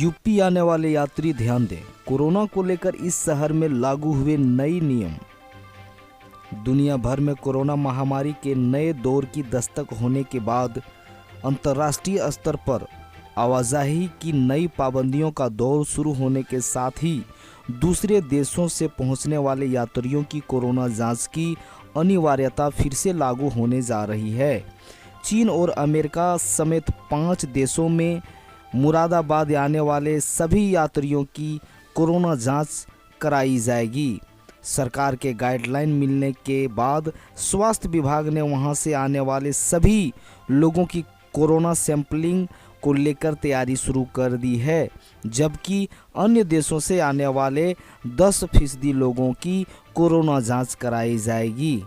UP आने वाले यात्री ध्यान दें, कोरोना को लेकर इस शहर में लागू हुए नए नियम। दुनिया भर में कोरोना महामारी के नए दौर की दस्तक होने के बाद अंतर्राष्ट्रीय स्तर पर आवाजाही की नई पाबंदियों का दौर शुरू होने के साथ ही दूसरे देशों से पहुंचने वाले यात्रियों की कोरोना जांच की अनिवार्यता फिर से लागू होने जा रही है। चीन और अमेरिका समेत 5 देशों में मुरादाबाद आने वाले सभी यात्रियों की कोरोना जांच कराई जाएगी। सरकार के गाइडलाइन मिलने के बाद स्वास्थ्य विभाग ने वहां से आने वाले सभी लोगों की कोरोना सैंपलिंग को लेकर तैयारी शुरू कर दी है, जबकि अन्य देशों से आने वाले 10% लोगों की कोरोना जांच कराई जाएगी।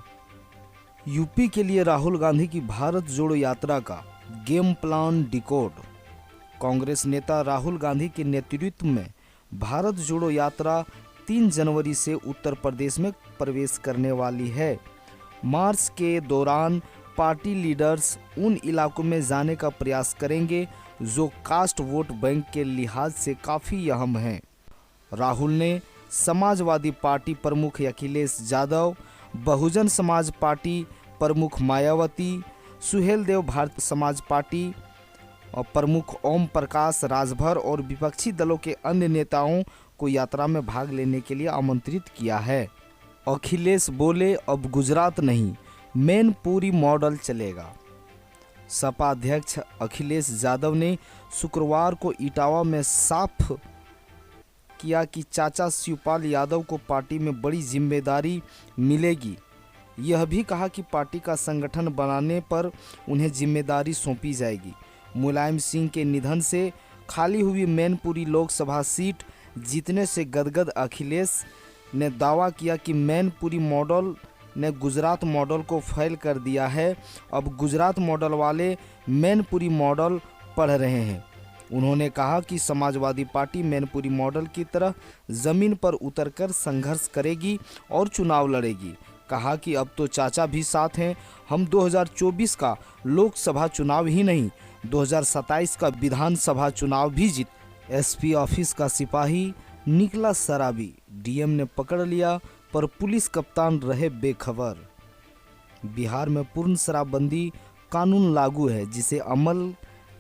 यूपी के लिए राहुल गांधी की भारत जोड़ो यात्रा का गेम प्लान डिकोड। कांग्रेस नेता राहुल गांधी के नेतृत्व में भारत जोड़ो यात्रा 3 जनवरी से उत्तर प्रदेश में प्रवेश करने वाली है। मार्च के दौरान पार्टी लीडर्स उन इलाकों में जाने का प्रयास करेंगे जो कास्ट वोट बैंक के लिहाज से काफ़ी अहम हैं। राहुल ने समाजवादी पार्टी प्रमुख अखिलेश यादव, बहुजन समाज पार्टी प्रमुख मायावती, सुहेलदेव भारत समाज पार्टी और प्रमुख ओम प्रकाश राजभर और विपक्षी दलों के अन्य नेताओं को यात्रा में भाग लेने के लिए आमंत्रित किया है। अखिलेश बोले, अब गुजरात नहीं, मैनपुरी मॉडल चलेगा। सपा अध्यक्ष अखिलेश यादव ने शुक्रवार को इटावा में साफ किया कि चाचा शिवपाल यादव को पार्टी में बड़ी जिम्मेदारी मिलेगी। यह भी कहा कि पार्टी का संगठन बनाने पर उन्हें जिम्मेदारी सौंपी जाएगी। मुलायम सिंह के निधन से खाली हुई मैनपुरी लोकसभा सीट जीतने से गदगद अखिलेश ने दावा किया कि मैनपुरी मॉडल ने गुजरात मॉडल को फेल कर दिया है। अब गुजरात मॉडल वाले मैनपुरी मॉडल पढ़ रहे हैं। उन्होंने कहा कि समाजवादी पार्टी मैनपुरी मॉडल की तरह जमीन पर उतरकर संघर्ष करेगी और चुनाव लड़ेगी। कहा कि अब तो चाचा भी साथ हैं, हम 2024 का लोकसभा चुनाव ही नहीं 2027 का विधानसभा चुनाव भी जीत। एसपी ऑफिस का सिपाही निकला शराबी, डीएम ने पकड़ लिया पर पुलिस कप्तान रहे बेखबर। बिहार में पूर्ण शराबबंदी कानून लागू है, जिसे अमल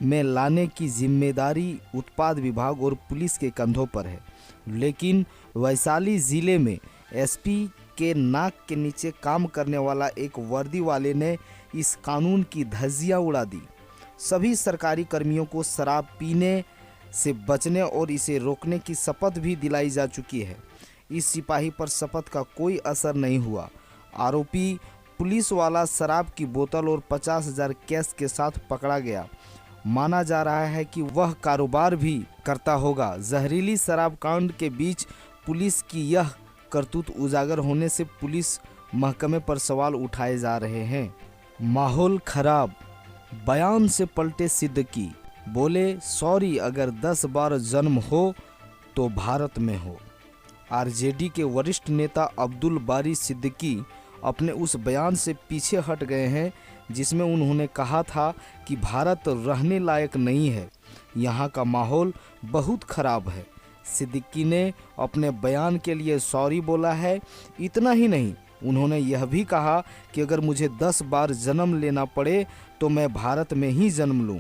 में लाने की जिम्मेदारी उत्पाद विभाग और पुलिस के कंधों पर है। लेकिन वैशाली जिले में एसपी के नाक के नीचे काम करने वाला एक वर्दी वाले ने इस कानून की धज्जियां उड़ा दी। सभी सरकारी कर्मियों को शराब पीने से बचने और इसे रोकने की शपथ भी दिलाई जा चुकी है। इस सिपाही पर शपथ का कोई असर नहीं हुआ। आरोपी पुलिस वाला शराब की बोतल और 50,000 कैश के साथ पकड़ा गया। माना जा रहा है कि वह कारोबार भी करता होगा। जहरीली शराब कांड के बीच पुलिस की यह करतूत उजागर होने से पुलिस महकमे पर सवाल उठाए जा रहे हैं। माहौल खराब, बयान से पलटे सिद्दीकी, बोले सॉरी अगर 10 बार जन्म हो तो भारत में हो। आरजेडी के वरिष्ठ नेता अब्दुल बारी सिद्दीकी अपने उस बयान से पीछे हट गए हैं जिसमें उन्होंने कहा था कि भारत रहने लायक नहीं है, यहाँ का माहौल बहुत खराब है। सिद्दीकी ने अपने बयान के लिए सॉरी बोला है। इतना ही नहीं, उन्होंने यह भी कहा कि अगर मुझे 10 बार जन्म लेना पड़े तो मैं भारत में ही जन्म लूं।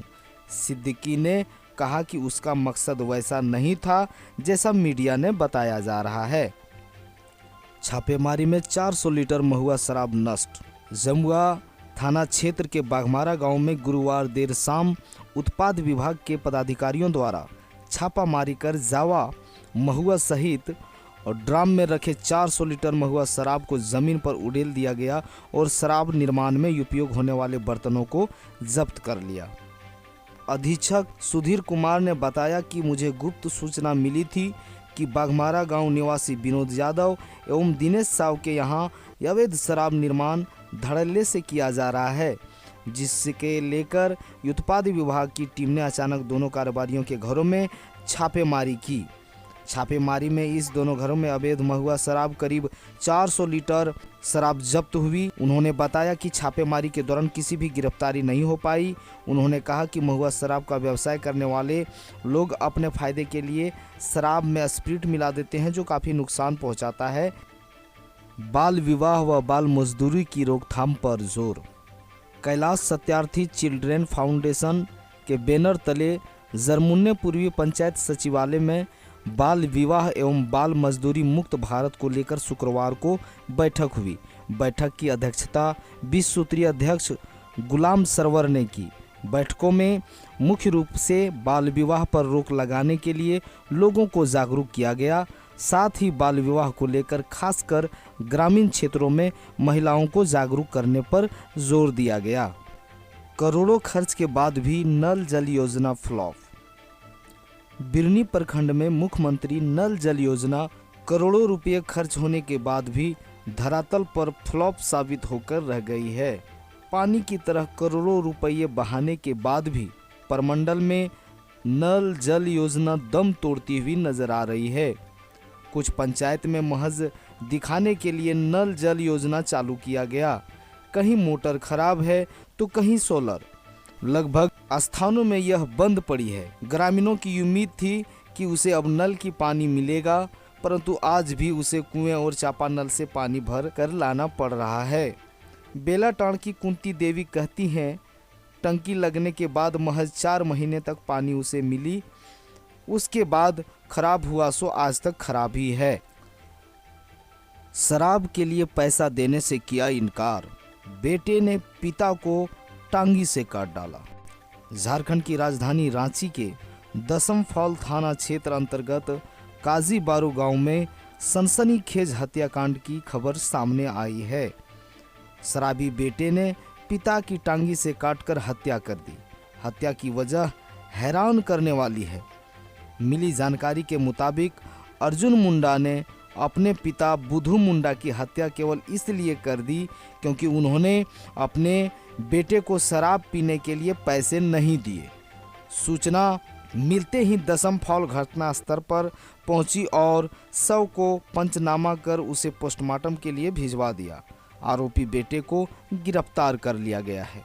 सिद्दीकी ने कहा कि उसका मकसद वैसा नहीं था जैसा मीडिया ने बताया जा रहा है। छापेमारी में 400 लीटर महुआ शराब नष्ट। जमुआ थाना क्षेत्र के बाघमारा गांव में गुरुवार देर शाम उत्पाद विभाग के पदाधिकारियों द्वारा छापामारी कर जावा महुआ सहित और ड्राम में रखे 400 लीटर महुआ शराब को जमीन पर उड़ेल दिया गया और शराब निर्माण में उपयोग होने वाले बर्तनों को जब्त कर लिया। अधीक्षक सुधीर कुमार ने बताया कि मुझे गुप्त सूचना मिली थी कि बाघमारा गांव निवासी विनोद यादव एवं दिनेश साव के यहां अवैध शराब निर्माण धड़ल्ले से किया जा रहा है, जिसके लेकर उत्पाद विभाग की टीम ने अचानक दोनों कारोबारियों के घरों में छापेमारी की। छापेमारी में इस दोनों घरों में अवैध महुआ शराब करीब 400 लीटर शराब जब्त हुई। उन्होंने बताया कि छापेमारी के दौरान किसी भी गिरफ्तारी नहीं हो पाई। उन्होंने कहा कि महुआ शराब का व्यवसाय करने वाले लोग अपने फायदे के लिए शराब में स्प्रिट मिला देते हैं, जो काफ़ी नुकसान पहुंचाता है। बाल विवाह व बाल मजदूरी की रोकथाम पर जोर। कैलाश सत्यार्थी चिल्ड्रेन फाउंडेशन के बैनर तले जरमुन्ने पूर्वी पंचायत सचिवालय में बाल विवाह एवं बाल मजदूरी मुक्त भारत को लेकर शुक्रवार को बैठक हुई। बैठक की अध्यक्षता 20 सूत्रीय अध्यक्ष गुलाम सरवर ने की। बैठकों में मुख्य रूप से बाल विवाह पर रोक लगाने के लिए लोगों को जागरूक किया गया। साथ ही बाल विवाह को लेकर खासकर ग्रामीण क्षेत्रों में महिलाओं को जागरूक करने पर जोर दिया गया। करोड़ों खर्च के बाद भी नल जल योजना फ्लॉप। बिरनी प्रखंड में मुख्यमंत्री नल जल योजना करोड़ों रुपए खर्च होने के बाद भी धरातल पर फ्लॉप साबित होकर रह गई है। पानी की तरह करोड़ों रुपये बहाने के बाद भी प्रमंडल में नल जल योजना दम तोड़ती हुई नजर आ रही है। कुछ पंचायत में महज दिखाने के लिए नल जल योजना चालू किया गया। कहीं मोटर खराब है तो कहीं सोलर। लगभग स्थानों में यह बंद पड़ी है। ग्रामीणों की उम्मीद थी कि उसे अब नल की पानी मिलेगा, परंतु आज भी उसे कुएं और चापानल से पानी भर कर लाना पड़ रहा है। बेलाटांड़ की कुंती देवी कहती हैं, टंकी लगने के बाद महज 4 महीने तक पानी उसे मिली, उसके बाद खराब हुआ सो आज तक खराब ही है। शराब के लिए पैसा देने से किया इनकार, बेटे ने पिता को टांगी से काट डाला। झारखंड की राजधानी रांची के दसमफॉल थाना क्षेत्र अंतर्गत काजी बारू गांव में सनसनीखेज हत्याकांड की खबर सामने आई है। शराबी बेटे ने पिता की टांगी से काटकर हत्या कर दी। हत्या की वजह हैरान करने वाली है। मिली जानकारी के मुताबिक अर्जुन मुंडा ने अपने पिता बुधू मुंडा की हत्या केवल इसलिए कर दी क्योंकि उन्होंने अपने बेटे को शराब पीने के लिए पैसे नहीं दिए। सूचना मिलते ही दसमफॉल घटनास्थल पर पहुंची और शव को पंचनामा कर उसे पोस्टमार्टम के लिए भिजवा दिया। आरोपी बेटे को गिरफ्तार कर लिया गया है।